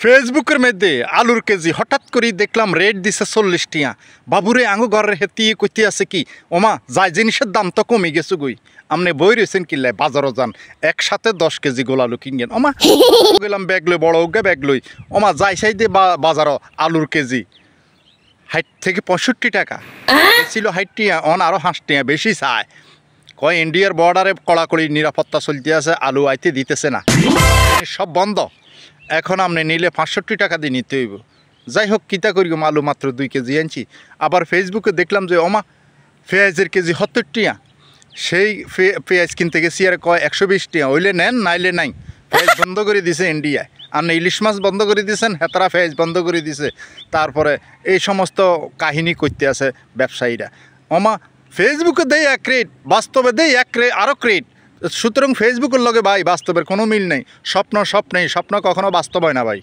ফেসবুকের মধ্যে আলুর কেজি হঠাৎ করে দেখলাম রেট দিছে 40 টিয়া। বাবুরে আঙু ঘরের হেতিয়ে কইতে আছে কি ওমা যাই জিনিসের দাম তো কমে গেছে গই, আপনি বই রয়েছেন কিল্লাই বাজারও যান একসাথে 10 কেজি গোলালু কিনবেন। ওমা গেলাম ব্যাগ লই বড় উগে ব্যাগ লই, ওমা যাই সাই দিয়ে বাজারও আলুর কেজি 60 থেকে 65 টাকা ছিল। 60 টিয়া অন আরও 5 টিয়া বেশি চায়। কয় ইন্ডিয়ার বর্ডারে কড়াকড়ি নিরাপত্তা চলতে আছে, আলু আইতে দিতেছে না, সব বন্ধ। এখন আপনি নিলে 65 টাকা দিয়ে নিতে হইব। যাই হোক কিতা করি আলু মাত্র 2 কেজি আনছি। আবার ফেসবুকে দেখলাম যে ওমা পেঁয়াজের কেজি 70 টিয়া। সেই পেঁয়াজ কিনতে গেছি আর কয় 120 টিয়া, হইলে নেন নাইলে নাই। পেঁয়াজ বন্ধ করে দিছে ইন্ডিয়ায়, আপনি ইলিশ মাছ বন্ধ করে দিয়েছেন, হেতারা পেঁয়াজ বন্ধ করে দিছে। তারপরে এই সমস্ত কাহিনী করতে আছে ব্যবসায়ীরা। ওমা ফেসবুকে দেয় এক রেট, বাস্তবে দেয় এক রেট আরও রেট। সুতরাং ফেসবুকের লগে ভাই বাস্তবের কোনো মিল নেই। স্বপ্ন স্বপ্নেই, স্বপ্ন কখনো বাস্তব হয় না ভাই।